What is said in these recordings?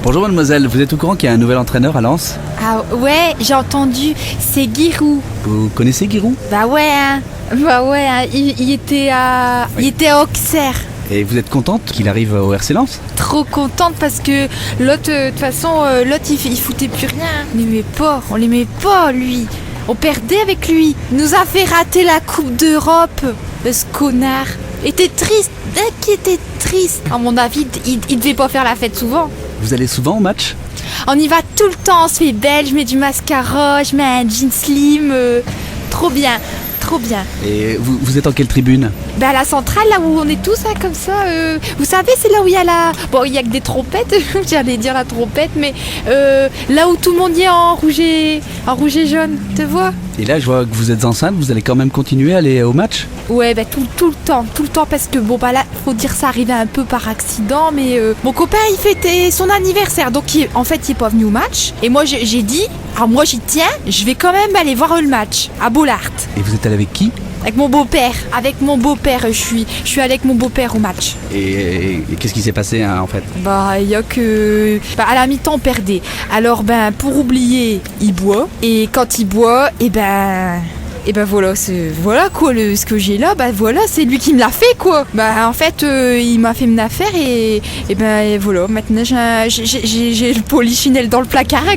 Bonjour mademoiselle, vous êtes au courant qu'il y a un nouvel entraîneur à Lens? Ah ouais, j'ai entendu, c'est Giroud. Vous connaissez Giroud? Bah ouais, il était à Auxerre. Et vous êtes contente qu'il arrive au RC Lens? Trop contente parce que l'autre, de toute façon, l'autre il foutait plus rien. On l'aimait pas lui. On perdait avec lui. Il nous a fait rater la Coupe d'Europe. Ce connard. Il était triste. Qui était triste. À mon avis, il devait pas faire la fête souvent. Vous allez souvent au match? On y va tout le temps, on se fait belle, je mets du mascara, je mets un jean slim. Trop bien. Et vous êtes en quelle tribune? À la centrale, là où on est tous comme ça, vous savez, c'est là où il y a Bon, il y a que des trompettes, j'allais dire la trompette, mais là où tout le monde y est en rouge et jaune, tu vois? Et là, je vois que vous êtes enceinte, vous allez quand même continuer à aller au match? Ouais, tout le temps, parce que là, faut dire ça arrivait un peu par accident, mais mon copain, il fêtait son anniversaire, donc il est pas venu au match, et moi j'ai dit, moi j'y tiens, je vais quand même aller voir le match, à Bollaert. Et vous êtes allé avec qui? Avec mon beau-père, je suis allée avec mon beau-père au match. Et qu'est-ce qui s'est passé en fait? Il y a que... à la mi-temps, on perdait. Alors, pour oublier, il boit. Et quand il boit, voilà, ce que j'ai là, voilà, c'est lui qui me l'a fait, quoi. En fait, il m'a fait une affaire et voilà, maintenant j'ai le polichinelle dans le placard, hein,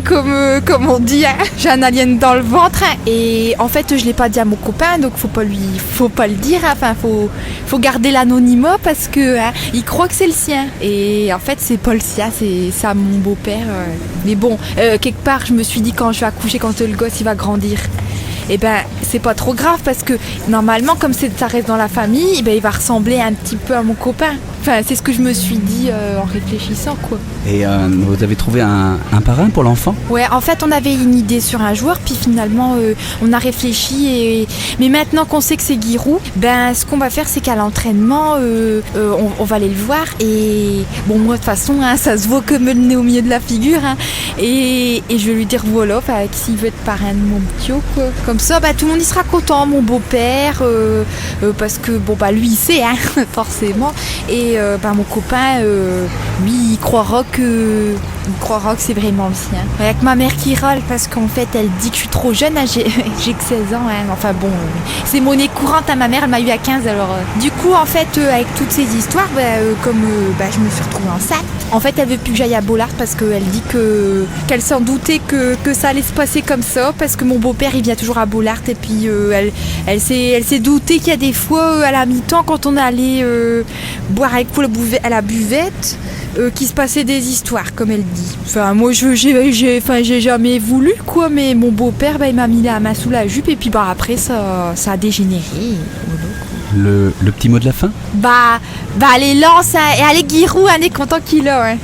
comme on dit, hein. J'ai un alien dans le ventre, hein. Et en fait, je l'ai pas dit à mon copain, donc faut pas le dire, hein. Enfin, faut garder l'anonymat parce que hein, il croit que c'est le sien. Et en fait, c'est pas le sien, c'est ça mon beau-père. Mais bon, quelque part, je me suis dit quand je vais accoucher, quand le gosse il va grandir, c'est pas trop grave parce que normalement comme ça reste dans la famille, il va ressembler un petit peu à mon copain. Enfin, c'est ce que je me suis dit en réfléchissant, quoi. Et vous avez trouvé un parrain pour l'enfant? Ouais, en fait on avait une idée sur un joueur, puis finalement on a réfléchi mais maintenant qu'on sait que c'est Giroud, ce qu'on va faire c'est qu'à l'entraînement on va aller le voir et bon, moi de toute façon hein, ça se voit comme le nez au milieu de la figure, hein, et je vais lui dire voilà, s'il veut être parrain de mon petit, quoi. Comme ça tout le monde y sera content, mon beau-père, parce que lui il sait, hein, forcément, et mon copain lui il croira que c'est vraiment le sien. Avec ma mère qui râle parce qu'en fait elle dit que je suis trop jeune, hein, j'ai que 16 ans, hein. Enfin bon, c'est monnaie courante, hein. Ma mère elle m'a eu à 15, alors du coup en fait avec toutes ces histoires, comme je me suis retrouvée enceinte, en fait elle veut plus que j'aille à Bollaert parce qu'elle dit qu'elle s'en doutait que ça allait se passer comme ça, parce que mon beau-père il vient toujours à Bollaert, et puis elle s'est doutée qu'il y a des fois à la mi-temps quand on allait boire avec à la buvette, qu'il se passait des histoires, comme elle dit. Enfin, moi, j'ai jamais voulu, quoi, mais mon beau-père, il m'a mis la main sous la jupe, et puis, après, ça a dégénéré. Le petit mot de la fin? Allez, lance, hein, et allez, Giroud, on est content qu'il a, hein.